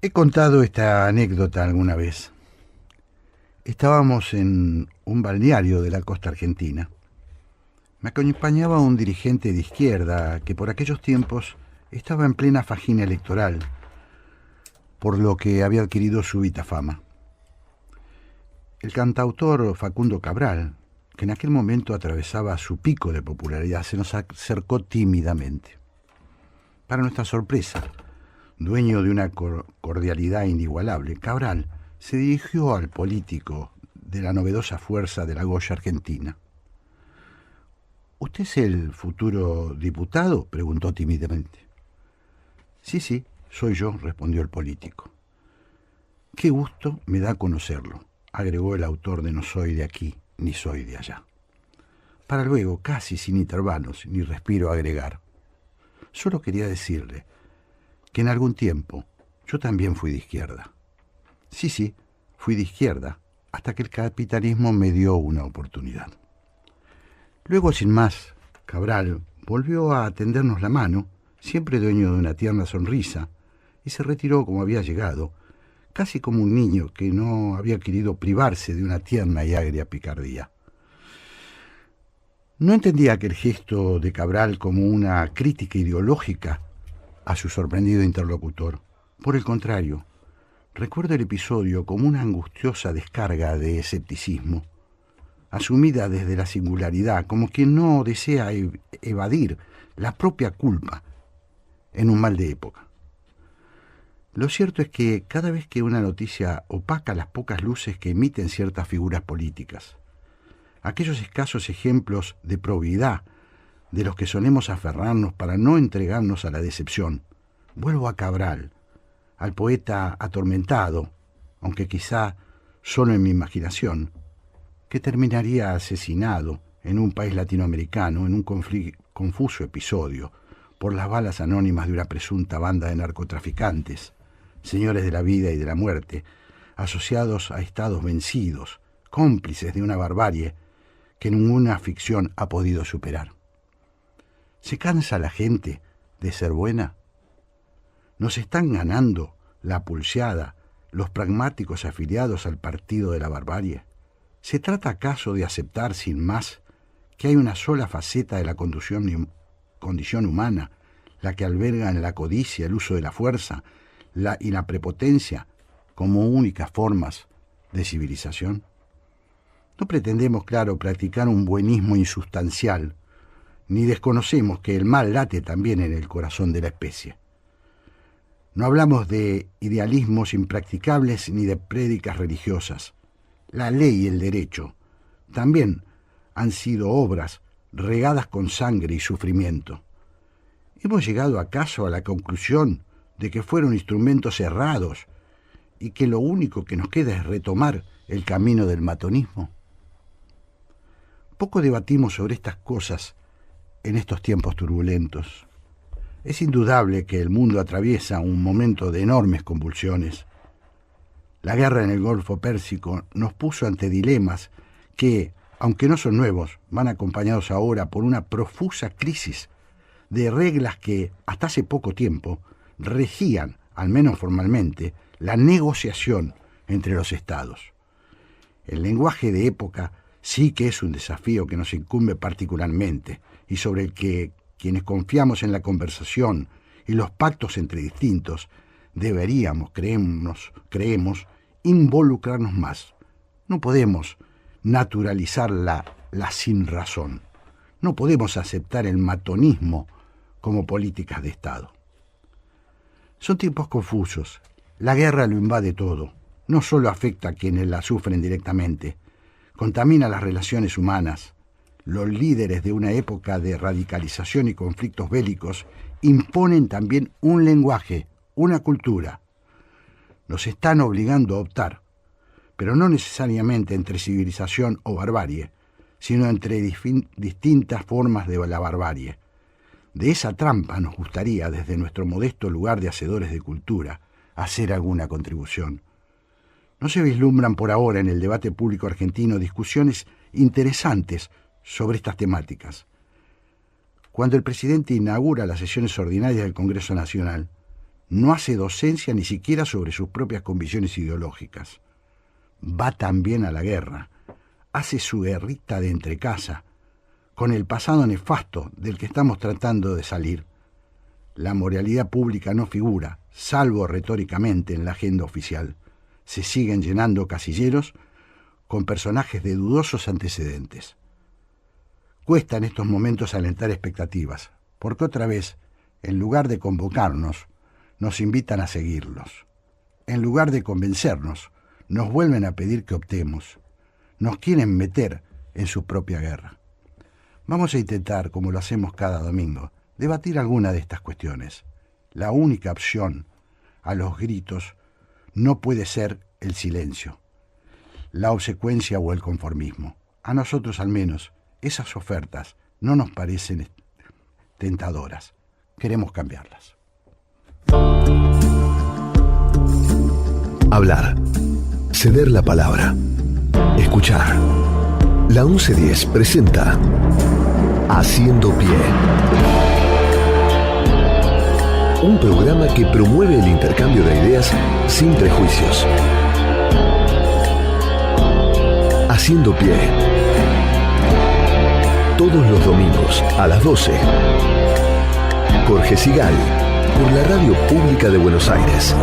He contado esta anécdota alguna vez. Estábamos en un balneario de la costa argentina. Me acompañaba un dirigente de izquierda que por aquellos tiempos estaba en plena fajín electoral, por lo que había adquirido súbita fama. El cantautor Facundo Cabral, que en aquel momento atravesaba su pico de popularidad, se nos acercó tímidamente. Para nuestra sorpresa, dueño de una cordialidad inigualable, Cabral se dirigió al político de la novedosa fuerza de la Goya Argentina. ¿Usted es el futuro diputado?, preguntó tímidamente. Sí, soy yo, respondió el político. Qué gusto me da conocerlo, agregó el autor de No soy de aquí, ni soy de allá. Para luego, casi sin intervalos ni respiro, agregar. Solo quería decirle que en algún tiempo yo también fui de izquierda. Sí, fui de izquierda, hasta que el capitalismo me dio una oportunidad. Luego, sin más, Cabral volvió a tendernos la mano, siempre dueño de una tierna sonrisa, y se retiró como había llegado, casi como un niño que no había querido privarse de una tierna y agria picardía. No entendía aquel gesto de Cabral como una crítica ideológica a su sorprendido interlocutor. Por el contrario, recuerdo el episodio como una angustiosa descarga de escepticismo, asumida desde la singularidad, como quien no desea evadir la propia culpa en un mal de época. Lo cierto es que cada vez que una noticia opaca las pocas luces que emiten ciertas figuras políticas, aquellos escasos ejemplos de probidad de los que solemos aferrarnos para no entregarnos a la decepción, vuelvo a Cabral, al poeta atormentado, aunque quizá solo en mi imaginación, que terminaría asesinado en un país latinoamericano en un confuso episodio por las balas anónimas de una presunta banda de narcotraficantes, señores de la vida y de la muerte, asociados a estados vencidos, cómplices de una barbarie que ninguna ficción ha podido superar. ¿Se cansa la gente de ser buena? ¿Nos están ganando la pulseada los pragmáticos afiliados al partido de la barbarie? ¿Se trata acaso de aceptar sin más que hay una sola faceta de la condición humana, la que alberga en la codicia, el uso de la fuerza y la prepotencia como únicas formas de civilización? No pretendemos, claro, practicar un buenismo insustancial, ni desconocemos que el mal late también en el corazón de la especie. No hablamos de idealismos impracticables ni de prédicas religiosas. La ley y el derecho también han sido obras regadas con sangre y sufrimiento. ¿Hemos llegado acaso a la conclusión de que fueron instrumentos errados y que lo único que nos queda es retomar el camino del matonismo? Poco debatimos sobre estas cosas en estos tiempos turbulentos. Es indudable que el mundo atraviesa un momento de enormes convulsiones. La guerra en el Golfo Pérsico nos puso ante dilemas que, aunque no son nuevos, van acompañados ahora por una profusa crisis de reglas que, hasta hace poco tiempo, regían, al menos formalmente, la negociación entre los estados. El lenguaje de época sí que es un desafío que nos incumbe particularmente y sobre el que quienes confiamos en la conversación y los pactos entre distintos deberíamos, creemos, involucrarnos más. No podemos naturalizar la sinrazón. No podemos aceptar el matonismo como políticas de Estado. Son tiempos confusos. La guerra lo invade todo. No solo afecta a quienes la sufren directamente, contamina las relaciones humanas. Los líderes de una época de radicalización y conflictos bélicos imponen también un lenguaje, una cultura. Nos están obligando a optar, pero no necesariamente entre civilización o barbarie, sino entre distintas formas de la barbarie. De esa trampa nos gustaría, desde nuestro modesto lugar de hacedores de cultura, hacer alguna contribución. No se vislumbran por ahora en el debate público argentino discusiones interesantes sobre estas temáticas. Cuando el presidente inaugura las sesiones ordinarias del Congreso Nacional, no hace docencia ni siquiera sobre sus propias convicciones ideológicas. Va también a la guerra, hace su guerrita de entrecasa, con el pasado nefasto del que estamos tratando de salir. La moralidad pública no figura, salvo retóricamente, en la agenda oficial. Se siguen llenando casilleros con personajes de dudosos antecedentes. Cuesta en estos momentos alentar expectativas, porque otra vez, en lugar de convocarnos, nos invitan a seguirlos. En lugar de convencernos, nos vuelven a pedir que optemos. Nos quieren meter en su propia guerra. Vamos a intentar, como lo hacemos cada domingo, debatir alguna de estas cuestiones. La única opción a los gritos no puede ser el silencio, la obsecuencia o el conformismo. A nosotros, al menos, esas ofertas no nos parecen tentadoras. Queremos cambiarlas. Hablar. Ceder la palabra. Escuchar. La 1110 presenta Haciendo Pie. Un programa que promueve el intercambio de ideas sin prejuicios. Haciendo Pie. Todos los domingos a las 12. Jorge Sigal, por la Radio Pública de Buenos Aires.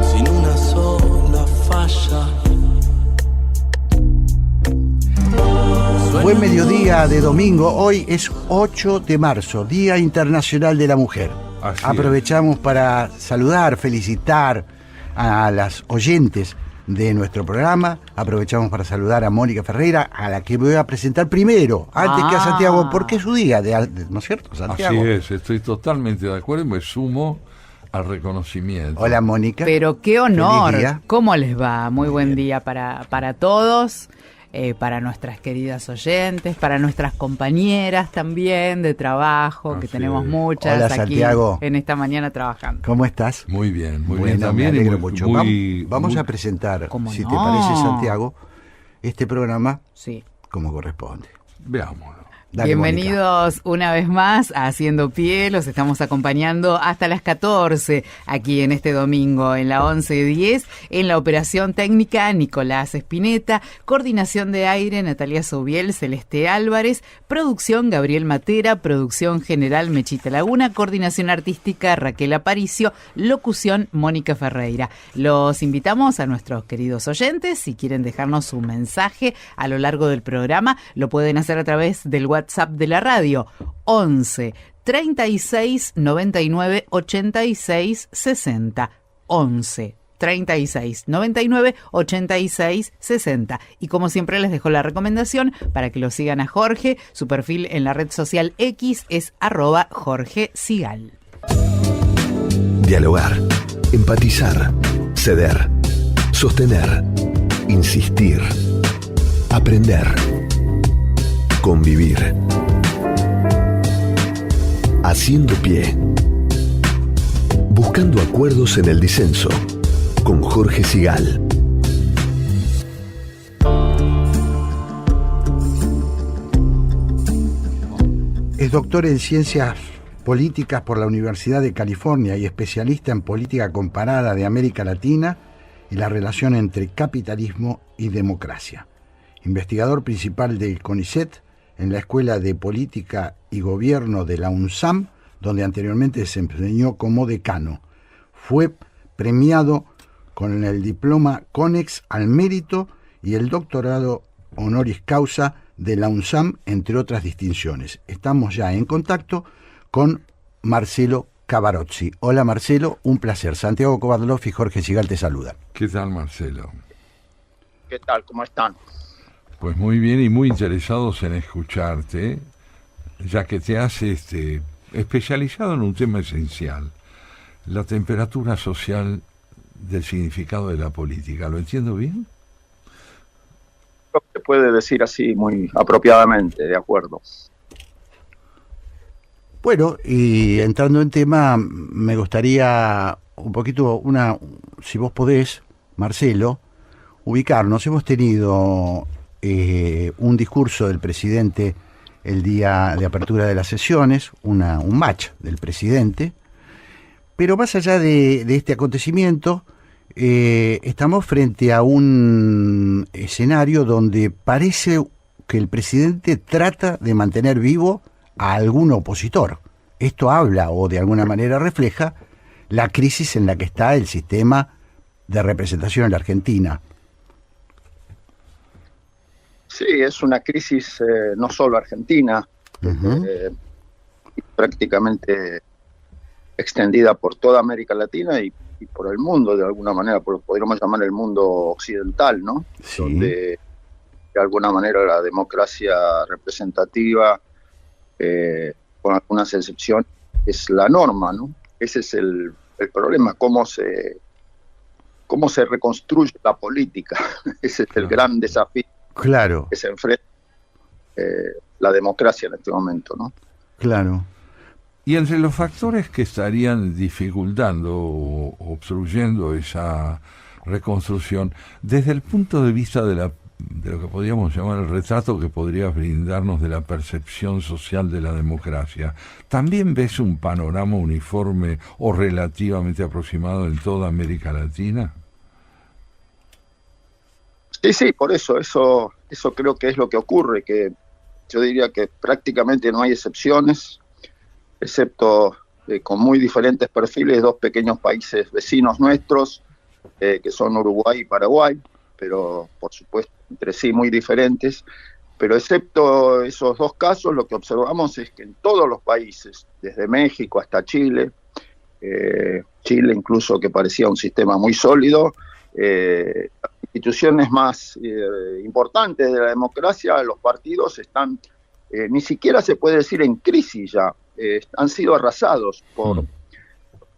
Sin una sola falla. Buen mediodía de domingo. Hoy es 8 de marzo, Día Internacional de la Mujer. Así Aprovechamos para saludar, felicitar a las oyentes de nuestro programa. Aprovechamos para saludar a Mónica Ferreira, a la que voy a presentar primero, antes que a Santiago, porque es su día, ¿no es cierto, Santiago? Así es, estoy totalmente de acuerdo y me sumo al reconocimiento. Hola, Mónica. Pero qué honor. Feliz día. ¿Cómo les va? Muy buen día para todos, para nuestras queridas oyentes, para nuestras compañeras también de trabajo, que Así tenemos es. muchas Hola, aquí Santiago. en esta mañana trabajando. ¿Cómo estás? Muy bien, muy Bueno, bien también. me y alegro muy- mucho. muy- Vamos muy- a presentar, ¿Cómo si te no? parece, Santiago, este programa Sí. como corresponde. Veámoslo. Dale, Mónica. Bienvenidos una vez más a Haciendo Pie, los estamos acompañando hasta las 14 aquí en este domingo en la 11:10, en la operación técnica Nicolás Espineta, coordinación de aire Natalia Sobiel, Celeste Álvarez, producción Gabriel Matera, producción general Mechita Laguna, coordinación artística Raquel Aparicio, locución Mónica Ferreira. Los invitamos a nuestros queridos oyentes, si quieren dejarnos su mensaje a lo largo del programa, lo pueden hacer a través del WhatsApp de la radio 11 36 99 86 60 11 36 99 86 60. Y como siempre les dejo la recomendación para que lo sigan a Jorge. Su perfil en la red social X es @Jorge Sigal. Dialogar. Empatizar. Ceder. Sostener. Insistir. Aprender. Convivir. Haciendo Pie. Buscando acuerdos en el disenso. Con Jorge Sigal. Es doctor en Ciencias Políticas por la Universidad de California y especialista en política comparada de América Latina y la relación entre capitalismo y democracia. Investigador principal del CONICET en la Escuela de Política y Gobierno de la UNSAM, donde anteriormente se desempeñó como decano. Fue premiado con el diploma CONEX al mérito y el doctorado honoris causa de la UNSAM, entre otras distinciones. Estamos ya en contacto con Marcelo Cavarozzi. Hola, Marcelo, un placer. Santiago Kovadlov y Jorge Sigal te saludan. ¿Qué tal, Marcelo? ¿Qué tal? ¿Cómo están? Pues muy bien y muy interesados en escucharte, ya que te has especializado en un tema esencial, la temperatura social del significado de la política. ¿Lo entiendo bien? Se puede decir así muy apropiadamente, de acuerdo. Bueno, y entrando en tema, me gustaría un poquito, si vos podés, Marcelo, ubicarnos. Hemos tenido un discurso del presidente el día de apertura de las sesiones, un match del presidente. Pero más allá de este acontecimiento, estamos frente a un escenario donde parece que el presidente trata de mantener vivo a algún opositor. Esto habla o de alguna manera refleja la crisis en la que está el sistema de representación en la Argentina. Sí, es una crisis no solo argentina, prácticamente extendida por toda América Latina y por el mundo, de alguna manera, podríamos llamar el mundo occidental, ¿no? Sí. Donde de alguna manera la democracia representativa, con algunas excepciones, es la norma, ¿no? Ese es el problema, cómo se reconstruye la política. Ese es el gran desafío que se enfrenta la democracia en este momento, ¿no? Claro. Y entre los factores que estarían dificultando o obstruyendo esa reconstrucción, desde el punto de vista de lo que podríamos llamar el retrato que podrías brindarnos de la percepción social de la democracia, ¿también ves un panorama uniforme o relativamente aproximado en toda América Latina? Sí, por eso creo que es lo que ocurre, que yo diría que prácticamente no hay excepciones, excepto con muy diferentes perfiles, dos pequeños países vecinos nuestros, que son Uruguay y Paraguay, pero por supuesto entre sí muy diferentes, pero excepto esos dos casos, lo que observamos es que en todos los países, desde México hasta Chile incluso, que parecía un sistema muy sólido, las instituciones más importantes de la democracia, los partidos están, ni siquiera se puede decir en crisis ya, han sido arrasados por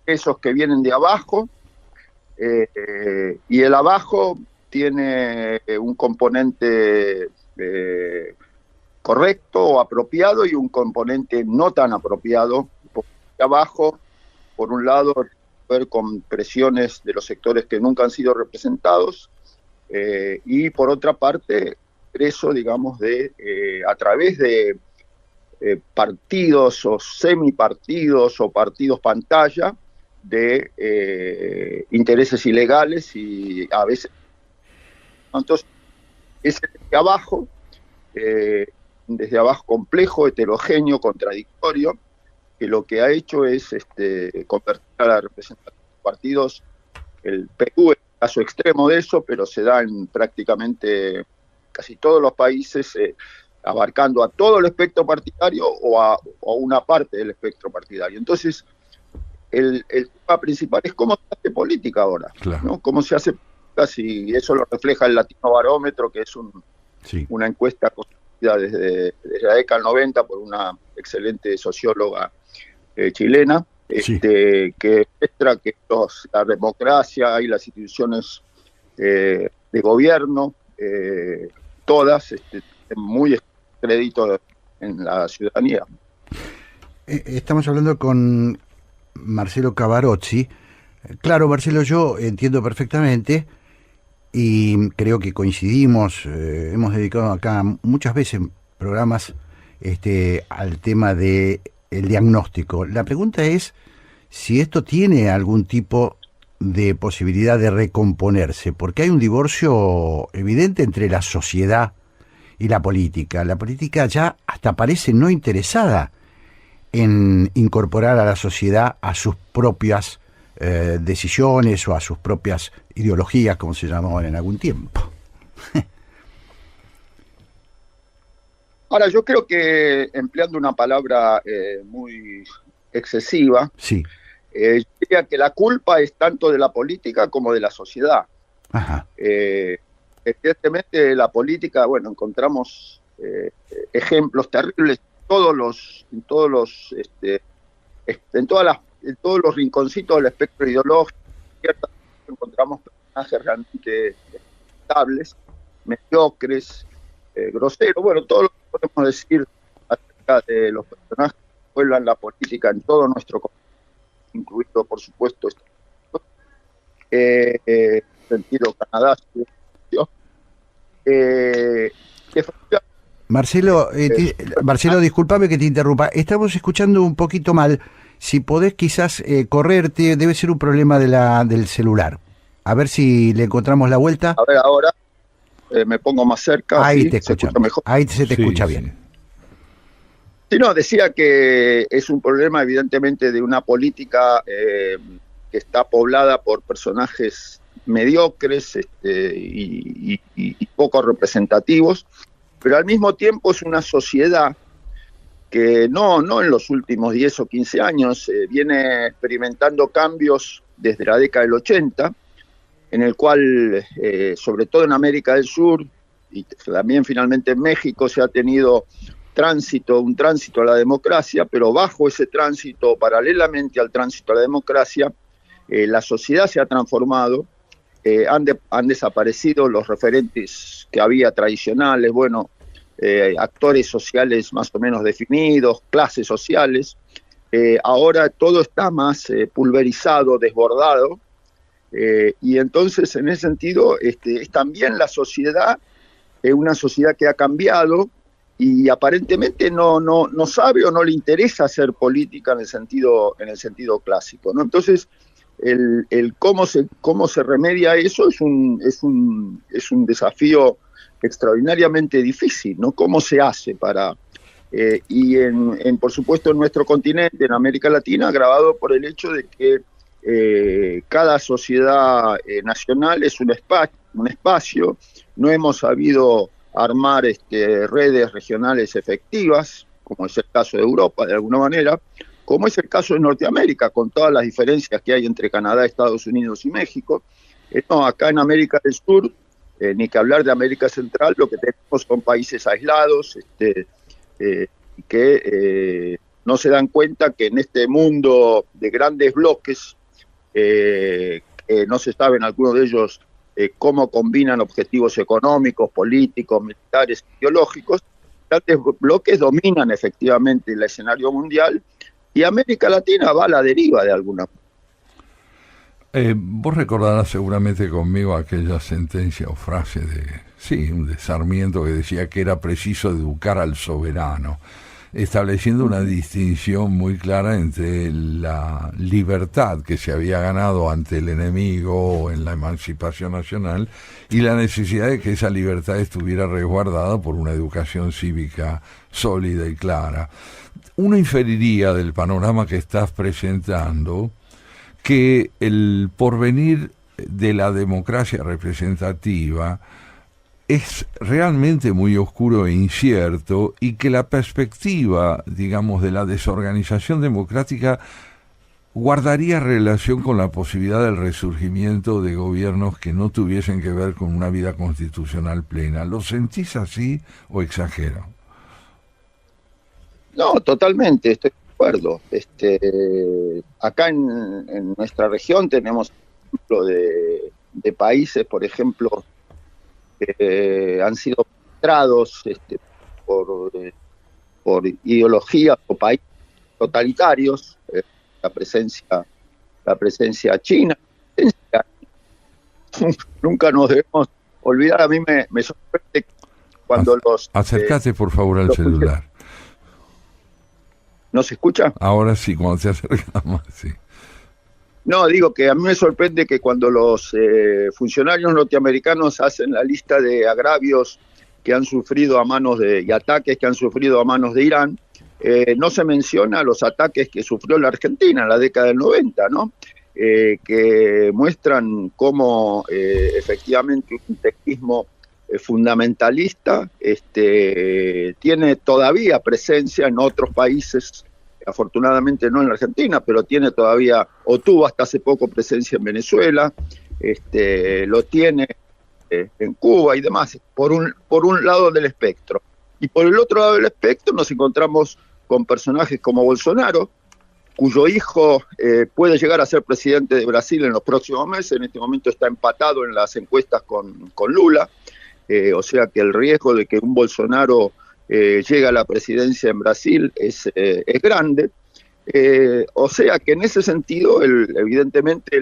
esos que vienen de abajo, y el abajo tiene un componente correcto o apropiado y un componente no tan apropiado. Porque abajo, por un lado, ver con presiones de los sectores que nunca han sido representados, y por otra parte, eso, digamos, a través de partidos o semipartidos o partidos pantalla de intereses ilegales y a veces. Entonces, es desde abajo complejo, heterogéneo, contradictorio, que lo que ha hecho es convertir a la representación de los partidos. El Perú es el caso extremo de eso, pero se da en prácticamente casi todos los países, abarcando a todo el espectro partidario o a una parte del espectro partidario. Entonces, el tema principal es cómo se hace política ahora, claro, ¿no? Cómo se hace política, y eso lo refleja el Latino Barómetro, que es una encuesta construida desde la década del 90 por una excelente socióloga chilena, que muestra que la democracia y las instituciones de gobierno, todas, tienen muy crédito en la ciudadanía. Estamos hablando con Marcelo Cavarozzi. Claro, Marcelo, yo entiendo perfectamente y creo que coincidimos. Hemos dedicado acá muchas veces programas al tema de el diagnóstico. La pregunta es si esto tiene algún tipo de posibilidad de recomponerse, porque hay un divorcio evidente entre la sociedad y la política. La política ya hasta parece no interesada en incorporar a la sociedad a sus propias decisiones o a sus propias ideologías, como se llamaban en algún tiempo. Ahora, yo creo que, empleando una palabra muy excesiva, yo diría que la culpa es tanto de la política como de la sociedad. Ajá. Evidentemente, la política, encontramos ejemplos terribles en todos los rinconcitos del espectro ideológico. Encontramos personajes realmente estables, mediocres, groseros. Bueno, todo lo que podemos decir acerca de los personajes que vuelvan la política en todo nuestro continente, incluido, por supuesto, sentido Canadá, que Marcelo, Marcelo, discúlpame que te interrumpa. Estamos escuchando un poquito mal. Si podés quizás correrte, debe ser un problema del celular. A ver si le encontramos la vuelta. A ver, ahora me pongo más cerca. Ahí ¿sí? te ¿Se escucha escucha mejor? Ahí se te escucha Sí, bien. Sí, no, decía que es un problema evidentemente de una política que está poblada por personajes mediocres y poco representativos, pero al mismo tiempo es una sociedad que no en los últimos 10 o 15 años viene experimentando cambios desde la década del 80, en el cual, sobre todo en América del Sur y también finalmente en México, se ha tenido un tránsito a la democracia, pero bajo ese tránsito, paralelamente al tránsito a la democracia, la sociedad se ha transformado, han desaparecido los referentes que había tradicionales, actores sociales más o menos definidos, clases sociales. Ahora todo está más pulverizado, desbordado, y entonces en ese sentido es también la sociedad, una sociedad que ha cambiado y aparentemente no sabe o no le interesa hacer política en el sentido clásico, ¿no? Entonces el cómo se remedia eso es un desafío extraordinariamente difícil, ¿no? ¿Cómo se hace para y por supuesto en nuestro continente, en América Latina, agravado por el hecho de que cada sociedad nacional es un espacio, no hemos sabido armar redes regionales efectivas, como es el caso de Europa de alguna manera, como es el caso de Norteamérica, con todas las diferencias que hay entre Canadá, Estados Unidos y México. No, acá en América del Sur, ni que hablar de América Central, lo que tenemos son países aislados, que no se dan cuenta que en este mundo de grandes bloques, no se saben algunos de ellos cómo combinan objetivos económicos, políticos, militares, ideológicos. Grandes bloques dominan efectivamente el escenario mundial y América Latina va a la deriva de alguna forma. Vos recordarás seguramente conmigo aquella sentencia o frase de Sarmiento, que decía que era preciso educar al soberano, estableciendo una distinción muy clara entre la libertad que se había ganado ante el enemigo en la emancipación nacional y la necesidad de que esa libertad estuviera resguardada por una educación cívica sólida y clara. Uno inferiría del panorama que estás presentando que el porvenir de la democracia representativa es realmente muy oscuro e incierto, y que la perspectiva, digamos, de la desorganización democrática guardaría relación con la posibilidad del resurgimiento de gobiernos que no tuviesen que ver con una vida constitucional plena. ¿Lo sentís así o exagero? No, totalmente, estoy de acuerdo. Acá en nuestra región tenemos ejemplo de países, por ejemplo, han sido penetrados por ideologías o países totalitarios, la presencia china. Nunca nos debemos olvidar. A mí me sorprende cuando Acércate por favor al celular. ¿No se escucha? Ahora sí, cuando se acerca más, sí. No, digo que a mí me sorprende que cuando los funcionarios norteamericanos hacen la lista de agravios que han sufrido y ataques que han sufrido a manos de Irán, no se menciona los ataques que sufrió la Argentina en la década del 90, ¿no? Que muestran cómo efectivamente un tecnismo fundamentalista tiene todavía presencia en otros países. Afortunadamente no en la Argentina, pero tiene todavía, o tuvo hasta hace poco presencia en Venezuela, lo tiene en Cuba y demás, por un lado del espectro. Y por el otro lado del espectro nos encontramos con personajes como Bolsonaro, cuyo hijo puede llegar a ser presidente de Brasil en los próximos meses. En este momento está empatado en las encuestas con Lula, o sea que el riesgo de que un Bolsonaro llegue a la presidencia en Brasil es grande. O sea que en ese sentido, evidentemente,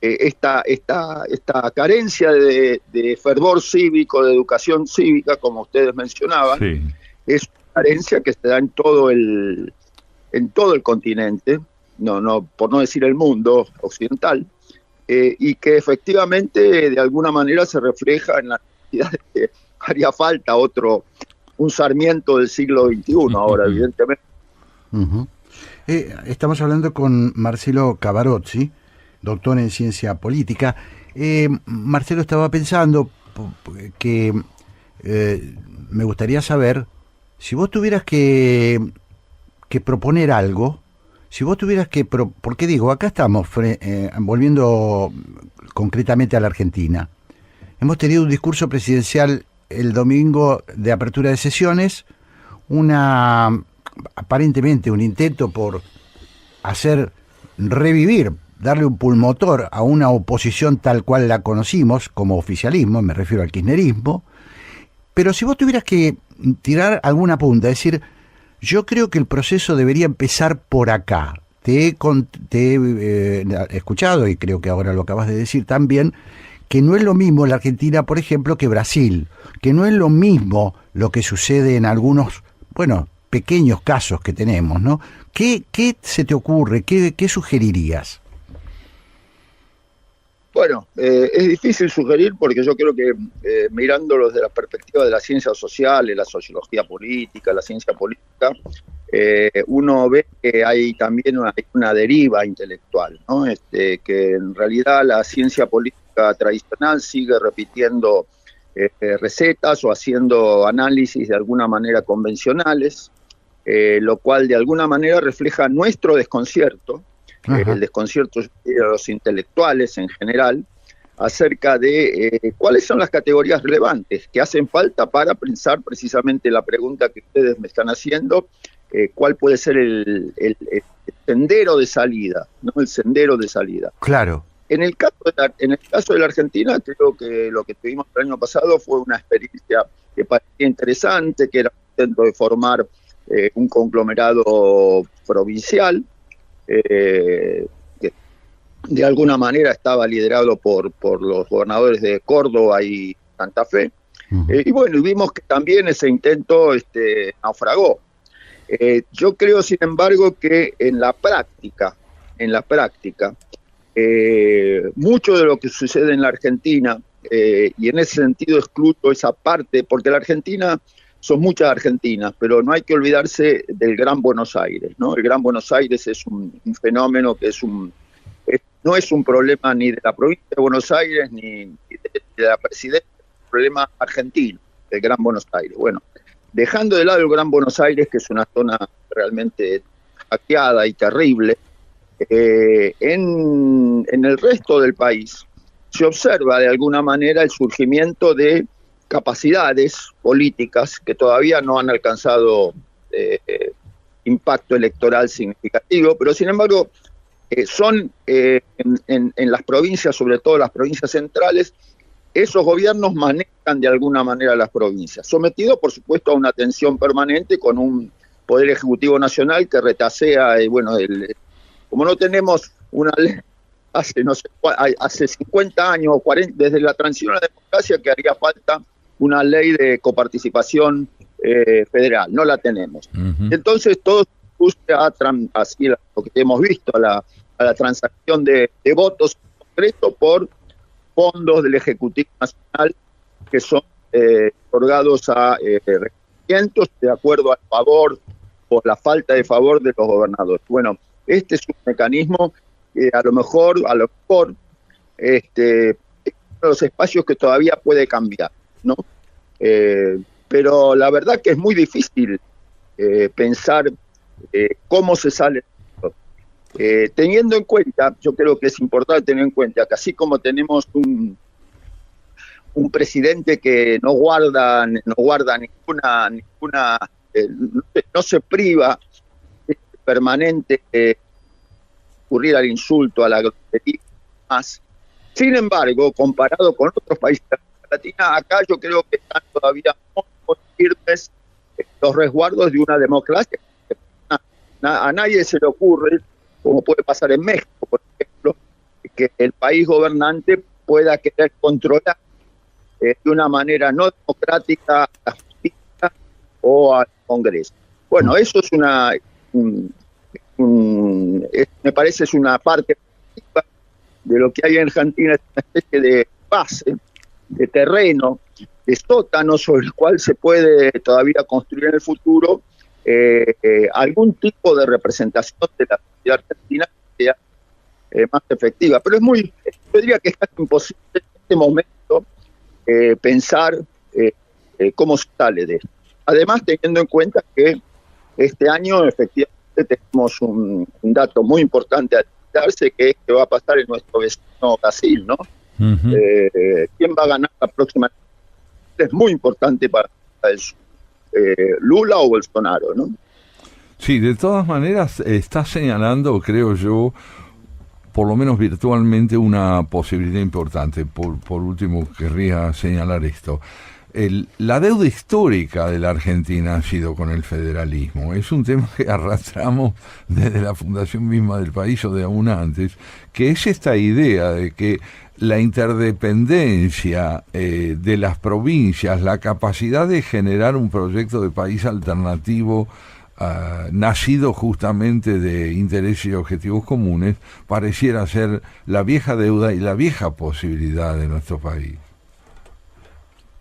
esta carencia de fervor cívico, de educación cívica, como ustedes mencionaban, Sí. es una carencia que se da en todo el continente, por no decir el mundo occidental, y que efectivamente de alguna manera se refleja en la necesidad de que haría falta un Sarmiento del siglo XXI ahora, evidentemente. Ujú. Estamos hablando con Marcelo Cavarozzi, doctor en ciencia política. Marcelo, estaba pensando que me gustaría saber si vos tuvieras que proponer algo, si vos tuvieras que... porque digo, acá estamos volviendo concretamente a la Argentina. Hemos tenido un discurso presidencial el domingo de apertura de sesiones, aparentemente un intento por hacer revivir, darle un pulmotor a una oposición tal cual la conocimos como oficialismo, me refiero al kirchnerismo. Pero si vos tuvieras que tirar alguna punta, es decir, yo creo que el proceso debería empezar por acá. Te he escuchado, y creo que ahora lo acabas de decir también, que no es lo mismo la Argentina, por ejemplo, que Brasil, que no es lo mismo lo que sucede en algunos, pequeños casos que tenemos, ¿no? ¿Qué se te ocurre? ¿Qué sugerirías? Bueno, es difícil sugerir porque yo creo que mirándolo desde la perspectiva de las ciencias sociales, la sociología política, la ciencia política, uno ve que hay también una deriva intelectual, ¿no? Que en realidad la ciencia política tradicional sigue repitiendo recetas o haciendo análisis de alguna manera convencionales, lo cual de alguna manera refleja nuestro desconcierto, el desconcierto de los intelectuales en general, acerca de cuáles son las categorías relevantes que hacen falta para pensar precisamente la pregunta que ustedes me están haciendo, cuál puede ser el sendero de salida, ¿no? El sendero de salida. Claro. En el caso de la Argentina, creo que lo que tuvimos el año pasado fue una experiencia que parecía interesante, que era un intento de formar un conglomerado provincial, que de alguna manera estaba liderado por los gobernadores de Córdoba y Santa Fe. Y bueno, vimos que también ese intento naufragó. Yo creo, sin embargo, que en la práctica, mucho de lo que sucede en la Argentina, y en ese sentido excluyo esa parte, porque la Argentina son muchas argentinas, pero no hay que olvidarse del Gran Buenos Aires, ¿no? El Gran Buenos Aires es un fenómeno que no es un problema ni de la provincia de Buenos Aires ni de la presidencia, es un problema argentino, el Gran Buenos Aires. Bueno, dejando de lado el Gran Buenos Aires, que es una zona realmente hackeada y terrible, en el resto del país se observa de alguna manera el surgimiento de capacidades políticas que todavía no han alcanzado impacto electoral significativo, pero sin embargo son en las provincias, sobre todo las provincias centrales, esos gobiernos manejan de alguna manera las provincias, sometidos por supuesto a una tensión permanente con un Poder Ejecutivo Nacional que retasea, como no tenemos una ley hace 50 años o 40, desde la transición a la democracia, que haría falta una ley de coparticipación federal, no la tenemos. Entonces todo se busca así lo que hemos visto, a la transacción de votos en concreto por fondos del Ejecutivo Nacional que son otorgados a requerimientos de acuerdo al favor o la falta de favor de los gobernadores. Bueno, este es un mecanismo que a lo mejor es uno de los espacios que todavía puede cambiar, ¿no? Pero la verdad que es muy difícil pensar cómo se sale. Teniendo en cuenta, yo creo que es importante tener en cuenta que así como tenemos un presidente que no guarda ninguna no se priva permanente de recurrir al insulto, a la grosería, más. Sin embargo, comparado con otros países de América Latina, acá yo creo que están todavía muy firmes los resguardos de una democracia. A nadie se le ocurre, como puede pasar en México, por ejemplo, que el país gobernante pueda querer controlar de una manera no democrática a la justicia o al Congreso. Bueno, eso es me parece es una parte de lo que hay en Argentina, es una especie de base, de terreno, de sótano sobre el cual se puede todavía construir en el futuro algún tipo de representación de la sociedad argentina que sea más efectiva. Pero yo diría que es casi imposible en este momento pensar cómo se sale de esto. Además, teniendo en cuenta que este año efectivamente tenemos un dato muy importante a darse, que es que va a pasar en nuestro vecino Brasil, ¿no? Uh-huh. ¿Quién va a ganar la próxima? Es muy importante para el sur. Lula o Bolsonaro, ¿no? Sí, de todas maneras está señalando, creo yo, por lo menos virtualmente, una posibilidad importante. Por último, querría señalar esto. La deuda histórica de la Argentina ha sido con el federalismo. Es un tema que arrastramos desde la fundación misma del país o de aún antes, que es esta idea de que la interdependencia de las provincias, la capacidad de generar un proyecto de país alternativo nacido justamente de intereses y objetivos comunes, pareciera ser la vieja deuda y la vieja posibilidad de nuestro país.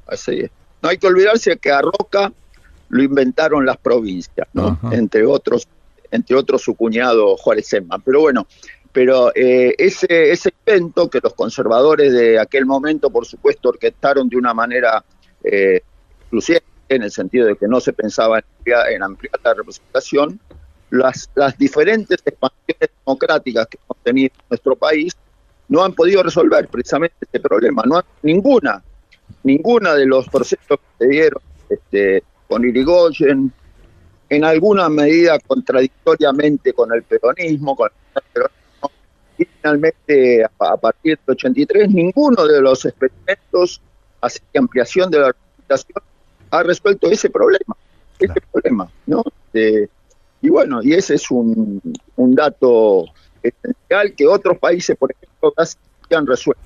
Así es. No hay que olvidarse que a Roca lo inventaron las provincias, ¿no? Entre otros su cuñado Juárez Selman. Pero bueno, ese invento que los conservadores de aquel momento, por supuesto, orquestaron de una manera exclusiva, en el sentido de que no se pensaba en ampliar la representación, las diferentes expansiones democráticas que hemos tenido en nuestro país no han podido resolver precisamente este problema. Ninguna de los procesos que se dieron con Irigoyen, en alguna medida contradictoriamente con el peronismo, y finalmente a partir del 83, ninguno de los experimentos hacia ampliación de la representación ha resuelto ese problema, ¿no? Y bueno, y ese es un dato esencial que otros países, por ejemplo, casi han resuelto.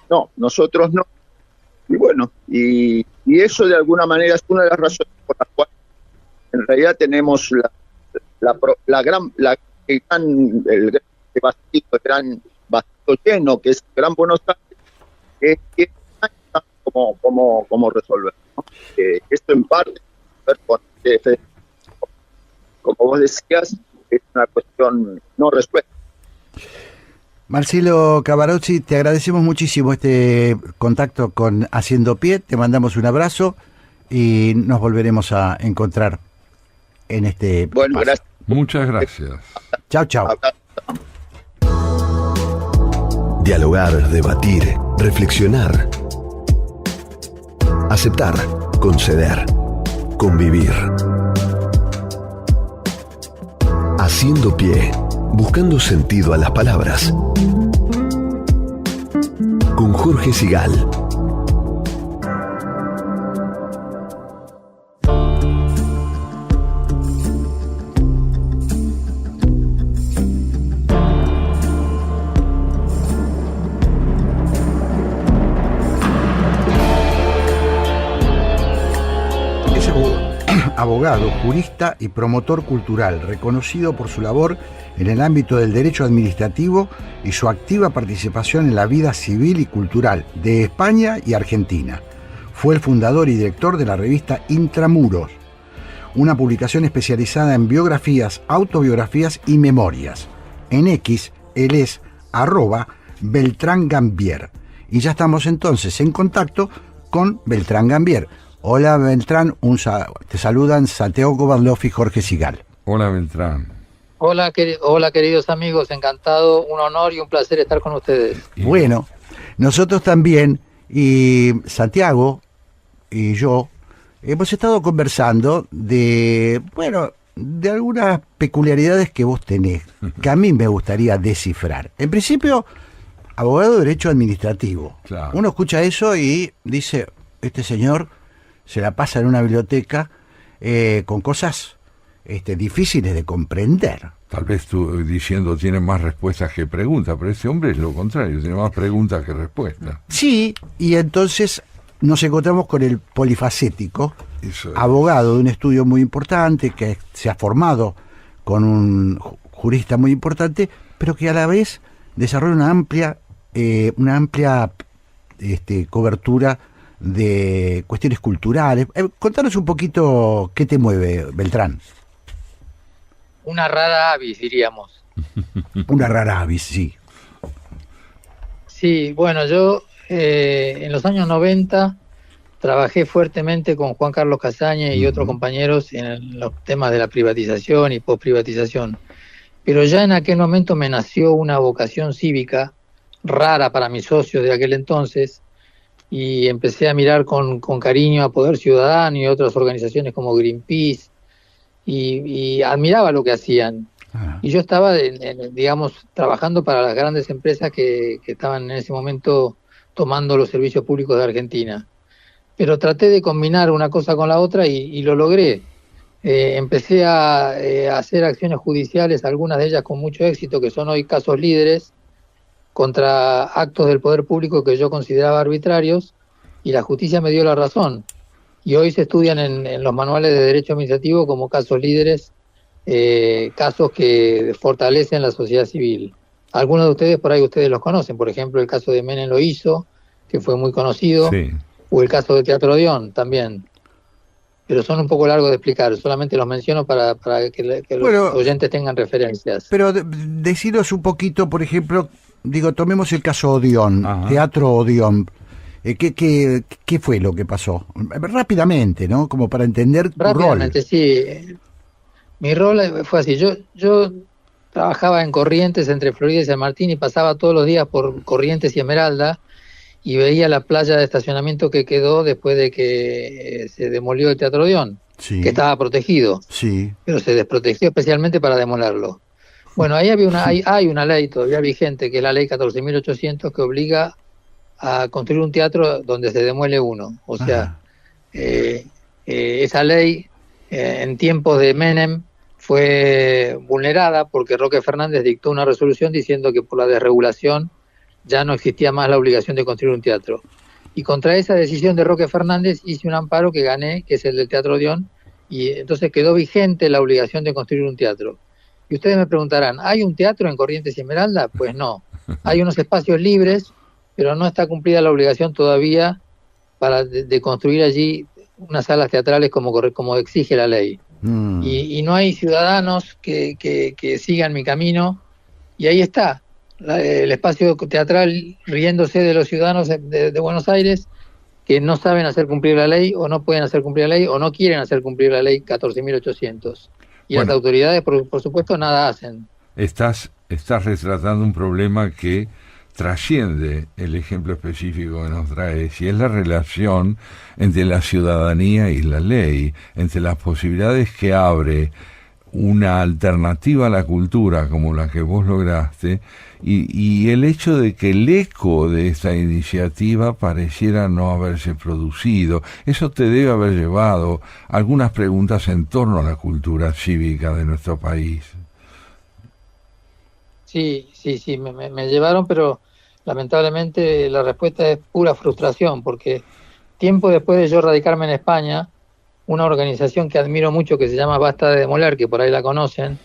No, nosotros no. Y bueno, y eso de alguna manera es una de las razones por las cuales en realidad tenemos el gran vacío lleno, que es el Gran Buenos Aires, que cómo resolver, ¿no? Esto en parte, como vos decías, es una cuestión no resuelta. Marcelo Cavarozzi, te agradecemos muchísimo este contacto con Haciendo Pie, te mandamos un abrazo y nos volveremos a encontrar en este Bueno, paso. Gracias. Muchas gracias. Chao, chao. Dialogar, debatir, reflexionar. Aceptar, conceder, convivir. Haciendo Pie, buscando sentido a las palabras. Con Jorge Sigal. Abogado, jurista y promotor cultural, reconocido por su labor en el ámbito del derecho administrativo y su activa participación en la vida civil y cultural de España y Argentina. Fue el fundador y director de la revista Intramuros, una publicación especializada en biografías, autobiografías y memorias. En X, él es @Beltrán Gambier. Y ya estamos entonces en contacto con Beltrán Gambier. Hola Beltrán, te saludan Santiago Kovadlov y Jorge Sigal. Hola Beltrán. Hola queridos amigos, encantado, un honor y un placer estar con ustedes. Bueno, nosotros también, y Santiago y yo hemos estado conversando de algunas peculiaridades que vos tenés, que a mí me gustaría descifrar. En principio, abogado de derecho administrativo. Claro. Uno escucha eso y dice, este señor se la pasa en una biblioteca con cosas difíciles de comprender. Tal vez tú diciendo tiene más respuestas que preguntas, pero este hombre es lo contrario, tiene más preguntas que respuestas. Sí, y entonces nos encontramos con el polifacético, Eso es. abogado de un estudio muy importante, que se ha formado con un jurista muy importante, pero que a la vez desarrolla una amplia cobertura de cuestiones culturales. Contanos un poquito qué te mueve, Beltrán. Una rara avis, diríamos. Una rara avis, sí. Sí, bueno, yo en los años 90 trabajé fuertemente con Juan Carlos Casaña y otros compañeros en los temas de la privatización y posprivatización. Pero ya en aquel momento me nació una vocación cívica rara para mis socios de aquel entonces, y empecé a mirar con cariño a Poder Ciudadano y otras organizaciones como Greenpeace, y admiraba lo que hacían. Y yo estaba, digamos, trabajando para las grandes empresas que estaban en ese momento tomando los servicios públicos de Argentina. Pero traté de combinar una cosa con la otra y lo logré. Empecé a hacer acciones judiciales, algunas de ellas con mucho éxito, que son hoy casos líderes, contra actos del poder público que yo consideraba arbitrarios, y la justicia me dio la razón. Y hoy se estudian en los manuales de derecho administrativo como casos líderes, casos que fortalecen la sociedad civil. Algunos de ustedes, por ahí ustedes los conocen, por ejemplo el caso de Menem lo hizo, que fue muy conocido, Sí. o el caso de Teatro Odeón también. Pero son un poco largos de explicar, solamente los menciono para que los oyentes tengan referencias. Pero deciros un poquito, por ejemplo, tomemos el caso Odeón, Ajá. Teatro Odeón. ¿Qué fue lo que pasó? Rápidamente, ¿no? Como para entender tu Rápidamente, rol. sí. Mi rol fue así. Yo trabajaba en Corrientes, entre Florida y San Martín, y pasaba todos los días por Corrientes y Esmeralda, y veía la playa de estacionamiento que quedó después de que se demolió el Teatro Odeón, Sí. que estaba protegido, Sí. pero se desprotegió especialmente para demolerlo. Bueno, ahí hay una ley todavía vigente, que es la ley 14.800, que obliga a construir un teatro donde se demuele uno. O sea, esa ley en tiempos de Menem fue vulnerada porque Roque Fernández dictó una resolución diciendo que por la desregulación ya no existía más la obligación de construir un teatro. Y contra esa decisión de Roque Fernández hice un amparo que gané, que es el del Teatro Odeón, y entonces quedó vigente la obligación de construir un teatro. Y ustedes me preguntarán, ¿hay un teatro en Corrientes y Esmeralda? Pues no. Hay unos espacios libres, pero no está cumplida la obligación todavía de construir allí unas salas teatrales como exige la ley. Y no hay ciudadanos que sigan mi camino, y ahí está el espacio teatral riéndose de los ciudadanos de Buenos Aires, que no saben hacer cumplir la ley, o no pueden hacer cumplir la ley, o no quieren hacer cumplir la ley 14.800. Y Bueno, las autoridades, por supuesto, nada hacen. Estás retratando un problema que trasciende el ejemplo específico que nos traes, y es la relación entre la ciudadanía y la ley, entre las posibilidades que abre una alternativa a la cultura como la que vos lograste, y el hecho de que el eco de esta iniciativa pareciera no haberse producido. Eso te debe haber llevado a algunas preguntas en torno a la cultura cívica de nuestro país. Sí, me llevaron, pero lamentablemente la respuesta es pura frustración, porque tiempo después de yo radicarme en España, una organización que admiro mucho, que se llama Basta de Demoler, que por ahí la conocen,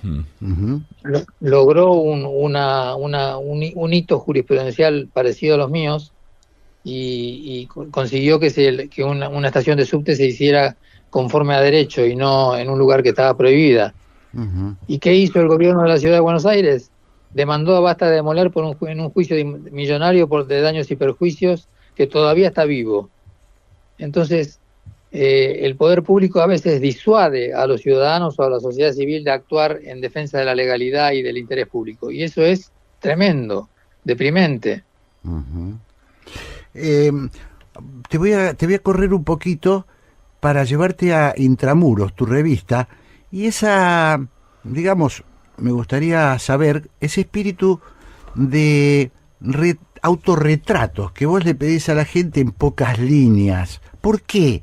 logró un hito jurisprudencial parecido a los míos, y consiguió que una estación de subte se hiciera conforme a derecho y no en un lugar que estaba prohibida. ¿Y qué hizo el gobierno de la ciudad de Buenos Aires? Demandó a Basta de Demoler en un juicio millonario de daños y perjuicios, que todavía está vivo. Entonces, el poder público a veces disuade a los ciudadanos o a la sociedad civil de actuar en defensa de la legalidad y del interés público. Y eso es tremendo, deprimente. Te voy a correr un poquito para llevarte a Intramuros, tu revista, y esa, digamos, me gustaría saber ese espíritu de autorretratos que vos le pedís a la gente en pocas líneas. ¿Por qué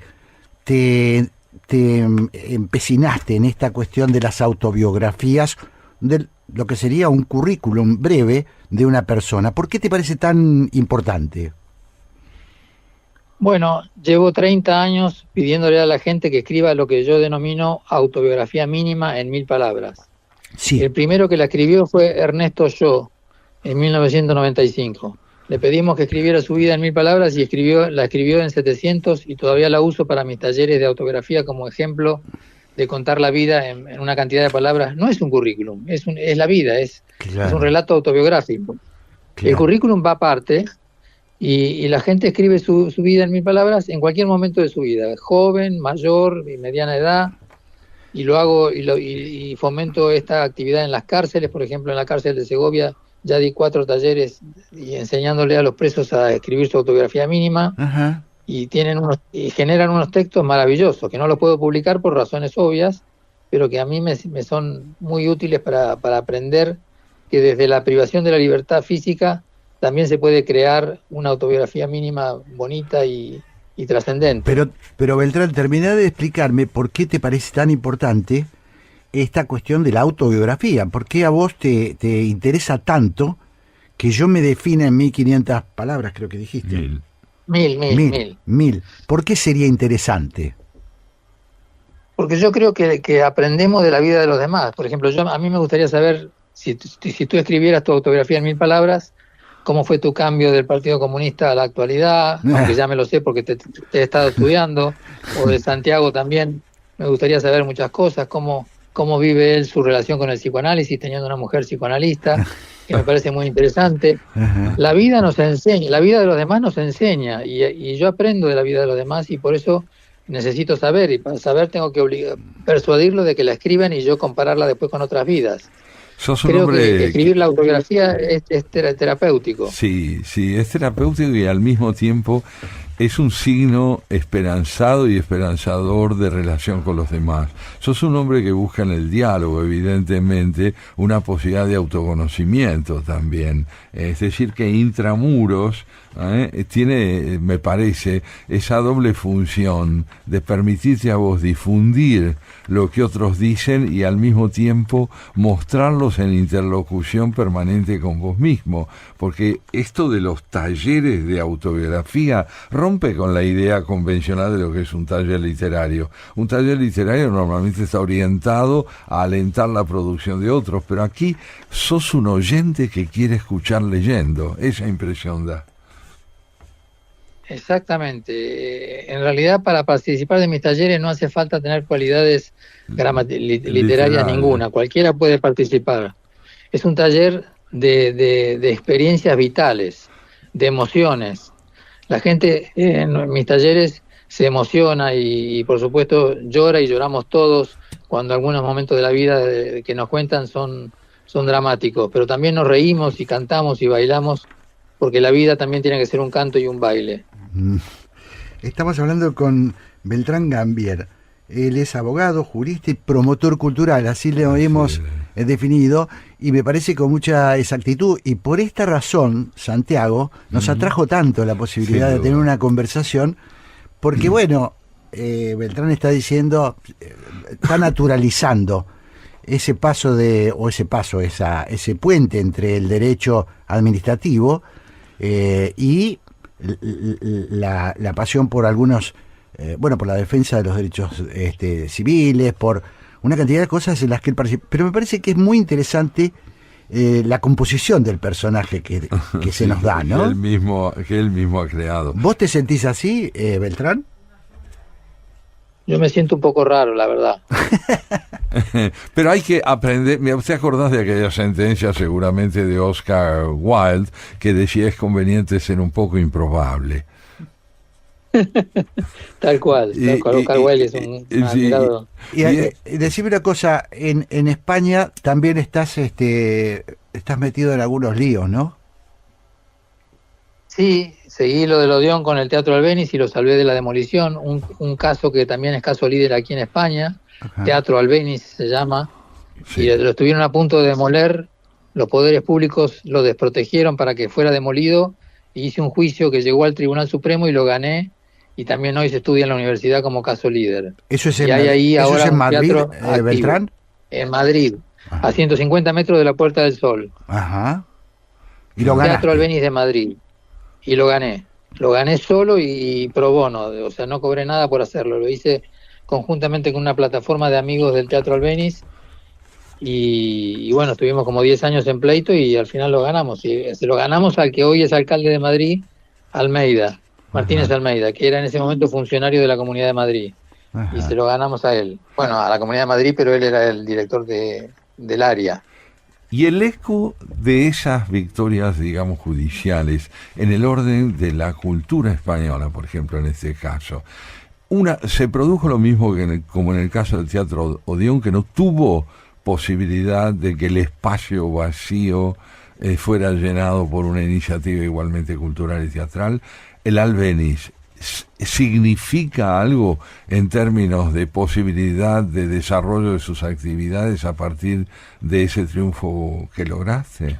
te te empecinaste en esta cuestión de las autobiografías, de lo que sería un currículum breve de una persona. ¿Por qué te parece tan importante? Bueno, llevo 30 años pidiéndole a la gente que escriba lo que yo denomino autobiografía mínima en 1000 palabras. Sí. El primero que la escribió fue Ernesto Shaw en 1995. Le pedimos que escribiera su vida en 1000 palabras y la escribió en 700 y todavía la uso para mis talleres de autobiografía como ejemplo de contar la vida en una cantidad de palabras. No es un currículum, es la vida, es un relato autobiográfico. Claro. El currículum va aparte y la gente escribe su vida en 1000 palabras en cualquier momento de su vida, joven, mayor, mediana edad, y lo hago y fomento esta actividad en las cárceles. Por ejemplo, en la cárcel de Segovia ya di 4 talleres y enseñándole a los presos a escribir su autobiografía mínima. Ajá. Y generan unos textos maravillosos que no los puedo publicar por razones obvias, pero que a mí me son muy útiles para aprender que desde la privación de la libertad física también se puede crear una autobiografía mínima bonita y trascendente. Pero Beltrán, termina de explicarme por qué te parece tan importante esta cuestión de la autobiografía. ¿Por qué a vos te interesa tanto que yo me defina en 1500 palabras, creo que dijiste? 1000. ¿Por qué sería interesante? Porque yo creo que aprendemos de la vida de los demás. Por ejemplo, a mí me gustaría saber, si tú escribieras tu autobiografía en 1000 palabras, cómo fue tu cambio del Partido Comunista a la actualidad, aunque ya me lo sé porque te he estado estudiando, o de Santiago también. Me gustaría saber muchas cosas, cómo vive él su relación con el psicoanálisis, teniendo una mujer psicoanalista, que me parece muy interesante. La vida nos enseña, la vida de los demás nos enseña, y yo aprendo de la vida de los demás, y por eso necesito saber, y para saber tengo que persuadirlo de que la escriban y yo compararla después con otras vidas. Creo que escribir la autobiografía es terapéutico. Sí, es terapéutico y al mismo tiempo es un signo esperanzado y esperanzador de relación con los demás. Sos un hombre que busca en el diálogo, evidentemente, una posibilidad de autoconocimiento también. Es decir, que intramuros tiene, me parece, esa doble función de permitirte a vos difundir lo que otros dicen y al mismo tiempo mostrarlos en interlocución permanente con vos mismo. Porque esto de los talleres de autobiografía rompe con la idea convencional de lo que es un taller literario. Un taller literario normalmente está orientado a alentar la producción de otros, pero aquí sos un oyente que quiere escuchar leyendo. Esa impresión da. Exactamente. En realidad, para participar de mis talleres no hace falta tener cualidades literarias ninguna. Cualquiera puede participar. Es un taller de experiencias vitales, de emociones. La gente en mis talleres se emociona y por supuesto llora, y lloramos todos cuando algunos momentos de la vida que nos cuentan son dramáticos, pero también nos reímos y cantamos y bailamos, porque la vida también tiene que ser un canto y un baile. Estamos hablando con Beltrán Gambier. Él es abogado, jurista y promotor cultural, así lo hemos definido, y me parece con mucha exactitud. Y por esta razón, Santiago, nos atrajo tanto la posibilidad de tener una conversación, porque bueno, Beltrán está diciendo, está naturalizando ese puente entre el derecho administrativo y la pasión por algunos, por la defensa de los derechos civiles, por una cantidad de cosas en las que él participa. Pero me parece que es muy interesante la composición del personaje que se nos da, ¿no? Que él mismo ha creado. ¿Vos te sentís así, Beltrán? Yo me siento un poco raro, la verdad. Pero hay que aprender. Mira, ¿usted acordás de aquella sentencia seguramente de Oscar Wilde que decía es conveniente ser un poco improbable? Tal cual. Oscar Wilde es un admirado. Y decime una cosa, en España también estás metido en algunos líos, ¿no? Sí, seguí lo del Odeón con el Teatro Albéniz y lo salvé de la demolición. Un caso que también es caso líder aquí en España. Ajá. Teatro Albéniz se llama. Sí. Y lo estuvieron a punto de demoler. Los poderes públicos lo desprotegieron para que fuera demolido. Y hice un juicio que llegó al Tribunal Supremo y lo gané. y también hoy se estudia en la universidad como caso líder. ¿Eso es Y hay ahí eso ahora es en un Madrid, teatro activo. Beltrán? En Madrid, Ajá. a 150 metros de la Puerta del Sol. Ajá. Y lo Teatro ganaste. Albéniz de Madrid. Y lo gané. Lo gané solo y pro bono, o sea, no cobré nada por hacerlo. Lo hice conjuntamente con una plataforma de amigos del Teatro Albéniz y bueno, estuvimos como 10 años en pleito y al final lo ganamos. Y se lo ganamos al que hoy es alcalde de Madrid, Almeida, Martínez Ajá. Almeida, que era en ese momento funcionario de la Comunidad de Madrid. Ajá. Y se lo ganamos a él. Bueno, a la Comunidad de Madrid, pero él era el director del área. Y el eco de esas victorias, digamos, judiciales, en el orden de la cultura española, por ejemplo, en este caso, se produjo lo mismo como en el caso del Teatro Odeón, que no tuvo posibilidad de que el espacio vacío fuera llenado por una iniciativa igualmente cultural y teatral. El Albéniz significa algo en términos de posibilidad de desarrollo de sus actividades a partir de ese triunfo que lograste.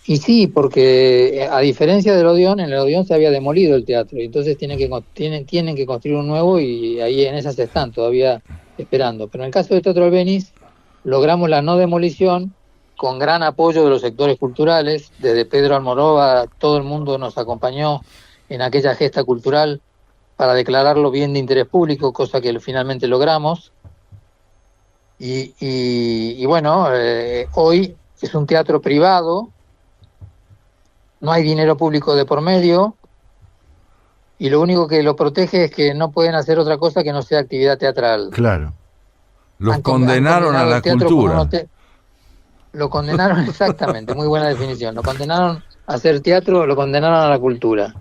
Y sí, porque a diferencia del Odeón, en el Odeón se había demolido el teatro, y entonces tienen que construir un nuevo y ahí en esas están todavía esperando. Pero en el caso del Teatro Albéniz logramos la no demolición con gran apoyo de los sectores culturales, desde Pedro Almodóvar, todo el mundo nos acompañó en aquella gesta cultural para declararlo bien de interés público, cosa que finalmente logramos. Y bueno, hoy es un teatro privado, no hay dinero público de por medio, y lo único que lo protege es que no pueden hacer otra cosa que no sea actividad teatral. Claro. Los condenaron a la cultura. Lo condenaron, exactamente, muy buena definición. Lo condenaron a hacer teatro, lo condenaron a la cultura.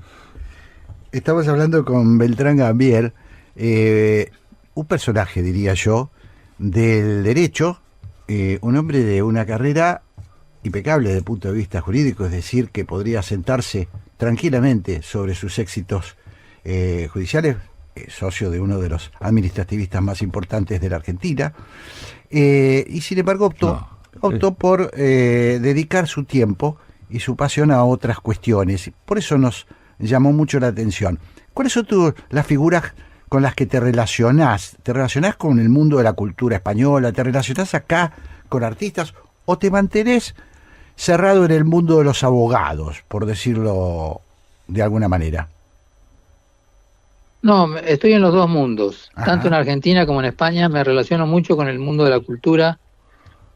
Estamos hablando con Beltrán Gambier, un personaje, diría yo, del derecho, un hombre de una carrera impecable desde el punto de vista jurídico, es decir, que podría sentarse tranquilamente sobre sus éxitos judiciales, socio de uno de los administrativistas más importantes de la Argentina, y sin embargo optó por dedicar su tiempo y su pasión a otras cuestiones. Por eso nos llamó mucho la atención. ¿Cuáles son las figuras con las que te relacionás? ¿Te relacionás con el mundo de la cultura española? ¿Te relacionás acá con artistas? ¿O te mantenés cerrado en el mundo de los abogados, por decirlo de alguna manera? No, estoy en los dos mundos. Ajá. Tanto en Argentina como en España me relaciono mucho con el mundo de la cultura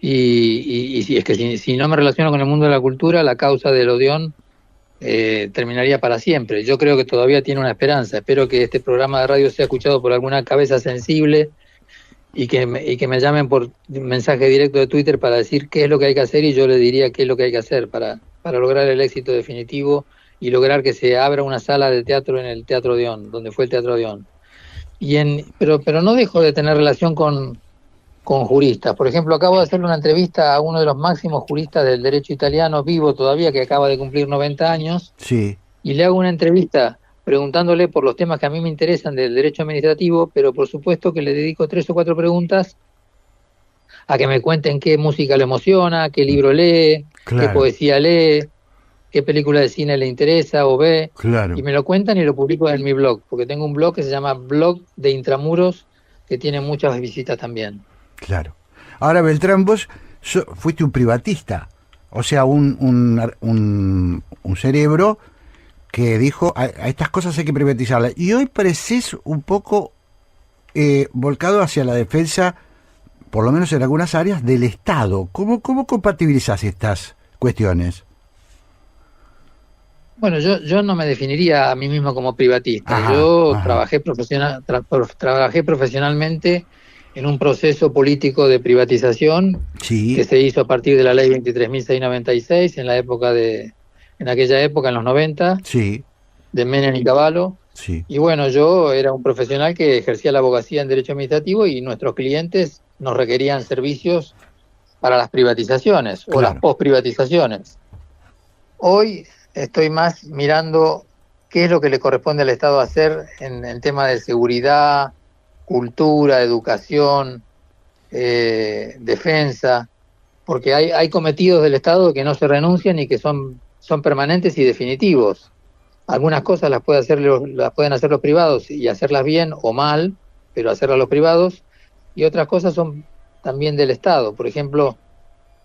y si es que si no me relaciono con el mundo de la cultura, la causa del Odeón terminaría para siempre. Yo creo que todavía tiene una esperanza. Espero que este programa de radio sea escuchado por alguna cabeza sensible y que me llamen por mensaje directo de Twitter para decir qué es lo que hay que hacer, y yo le diría qué es lo que hay que hacer para lograr el éxito definitivo y lograr que se abra una sala de teatro en el Teatro Odeón, donde fue el Teatro Odeón. Pero no dejo de tener relación con juristas. Por ejemplo, acabo de hacerle una entrevista a uno de los máximos juristas del derecho italiano, vivo todavía, que acaba de cumplir 90 años, Sí. y le hago una entrevista preguntándole por los temas que a mí me interesan del derecho administrativo, pero por supuesto que le dedico 3 o 4 preguntas a que me cuenten qué música le emociona, qué libro lee, Claro. qué poesía lee, qué película de cine le interesa o ve, Claro. y me lo cuentan y lo publico en mi blog, porque tengo un blog que se llama Blog de Intramuros, que tiene muchas visitas también. Claro. Ahora, Beltrán, vos fuiste un privatista, o sea, un cerebro que dijo, a estas cosas hay que privatizarlas. Y hoy pareces un poco volcado hacia la defensa, por lo menos en algunas áreas, del Estado. ¿Cómo compatibilizás estas cuestiones? Bueno, yo no me definiría a mí mismo como privatista. Ajá, Yo ajá. trabajé profesionalmente en un proceso político de privatización Sí. que se hizo a partir de la ley 23.696 en aquella época, en los 90, Sí. de Menem y Cavallo. Sí. Y bueno, yo era un profesional que ejercía la abogacía en derecho administrativo y nuestros clientes nos requerían servicios para las privatizaciones o Claro. las postprivatizaciones. Hoy estoy más mirando qué es lo que le corresponde al Estado hacer en tema de seguridad, cultura, educación, defensa, porque hay cometidos del Estado que no se renuncian y que son permanentes y definitivos. algunas cosas las pueden hacer los privados y hacerlas bien o mal, pero hacerlas los privados, y otras cosas son también del Estado. Por ejemplo,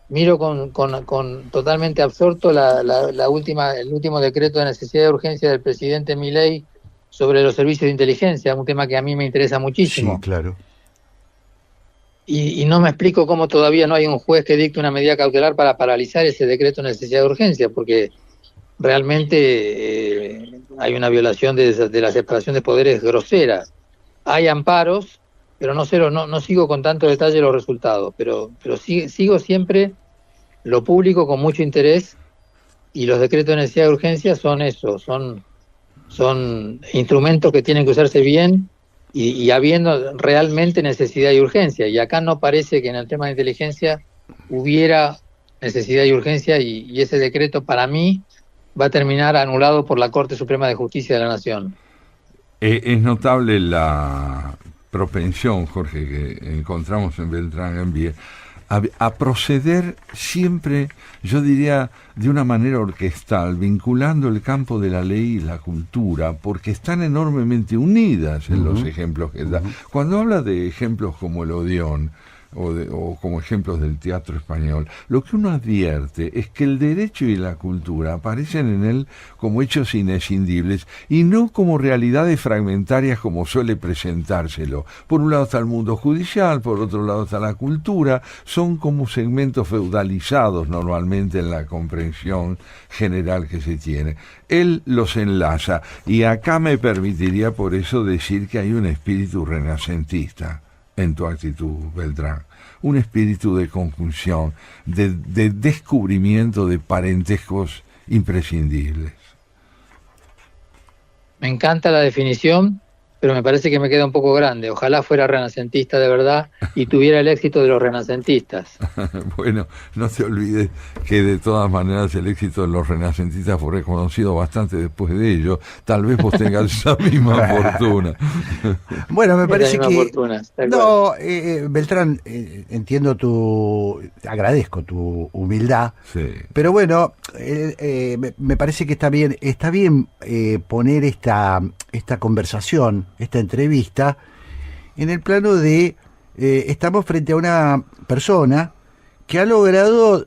miro con totalmente absorto el último decreto de necesidad de urgencia del presidente Milei sobre los servicios de inteligencia, un tema que a mí me interesa muchísimo. Sí, claro. Y no me explico cómo todavía no hay un juez que dicte una medida cautelar para paralizar ese decreto de necesidad de urgencia, porque realmente hay una violación de la separación de poderes grosera. Hay amparos, pero no sigo con tanto detalle los resultados, pero sigo siempre lo público con mucho interés, y los decretos de necesidad de urgencia son eso, son instrumentos que tienen que usarse bien y habiendo realmente necesidad y urgencia. Y acá no parece que en el tema de inteligencia hubiera necesidad y urgencia, y ese decreto para mí va a terminar anulado por la Corte Suprema de Justicia de la Nación. Es notable la propensión, Jorge, que encontramos en Beltrán Gambier a proceder siempre, yo diría, de una manera orquestal, vinculando el campo de la ley y la cultura, porque están enormemente unidas en los ejemplos que da. Cuando habla de ejemplos como el Odeón, o como ejemplos del teatro español, lo que uno advierte es que el derecho y la cultura aparecen en él como hechos inescindibles y no como realidades fragmentarias como suele presentárselo. Por un lado está el mundo judicial, por otro lado está la cultura, son como segmentos feudalizados normalmente en la comprensión general que se tiene. Él los enlaza, y acá me permitiría por eso decir que hay un espíritu renacentista en tu actitud, Beltrán, un espíritu de conjunción, de descubrimiento de parentescos imprescindibles. Me encanta la definición, pero me parece que me queda un poco grande. Ojalá fuera renacentista de verdad y tuviera el éxito de los renacentistas. Bueno, no te olvides que de todas maneras el éxito de los renacentistas fue reconocido bastante después de ello. Tal vez vos tengas esa misma fortuna. Bueno, me parece que... Fortuna, no, Beltrán, agradezco tu humildad, sí. Pero bueno, me parece que está bien poner esta conversación, esta entrevista, en el plano de estamos frente a una persona que ha logrado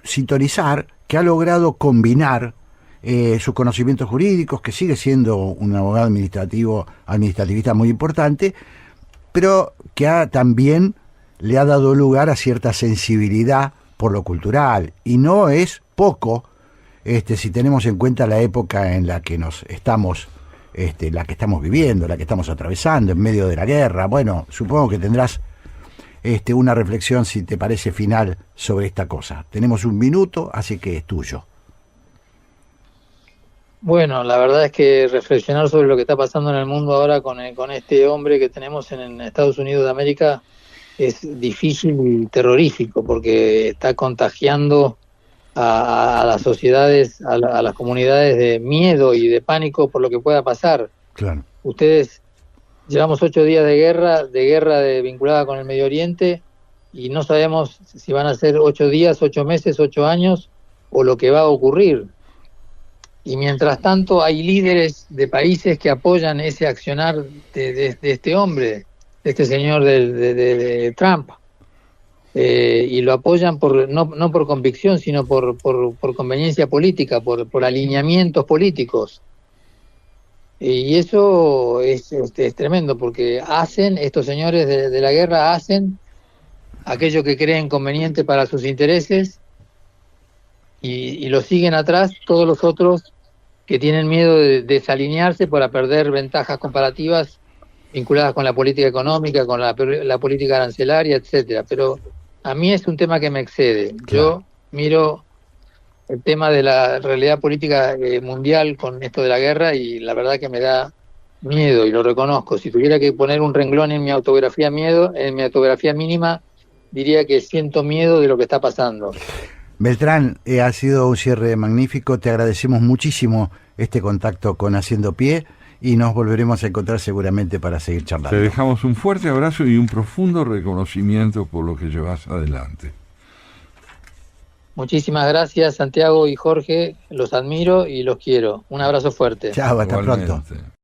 sintonizar, que ha logrado combinar sus conocimientos jurídicos, que sigue siendo un abogado administrativista muy importante, pero que también le ha dado lugar a cierta sensibilidad por lo cultural, y no es poco si tenemos en cuenta la época en la que estamos viviendo, la que estamos atravesando, en medio de la guerra. Bueno, supongo que tendrás una reflexión, si te parece, final sobre esta cosa. Tenemos 1 minuto, así que es tuyo. Bueno, la verdad es que reflexionar sobre lo que está pasando en el mundo ahora con este hombre que tenemos en Estados Unidos de América es difícil y terrorífico, porque está contagiando a las sociedades, a las comunidades, de miedo y de pánico por lo que pueda pasar. Claro. Ustedes, llevamos 8 días de guerra vinculada con el Medio Oriente, y no sabemos si van a ser 8 días, 8 meses, 8 años, o lo que va a ocurrir. Y mientras tanto hay líderes de países que apoyan ese accionar de este hombre, de este señor de Trump, y lo apoyan no por convicción, sino por conveniencia política, por alineamientos políticos. Y eso es tremendo, porque estos señores de la guerra hacen aquello que creen conveniente para sus intereses, y lo siguen atrás todos los otros que tienen miedo de desalinearse para perder ventajas comparativas vinculadas con la política económica, con la política arancelaria, etcétera. Pero a mí es un tema que me excede. Claro. Yo miro el tema de la realidad política mundial con esto de la guerra, y la verdad que me da miedo, y lo reconozco. Si tuviera que poner un renglón en mi autobiografía mínima, diría que siento miedo de lo que está pasando. Beltrán, ha sido un cierre magnífico, te agradecemos muchísimo este contacto con Haciendo Pie, y nos volveremos a encontrar seguramente para seguir charlando. Te dejamos un fuerte abrazo y un profundo reconocimiento por lo que llevas adelante. Muchísimas gracias, Santiago y Jorge, los admiro y los quiero. Un abrazo fuerte. Chao, hasta pronto. Igualmente.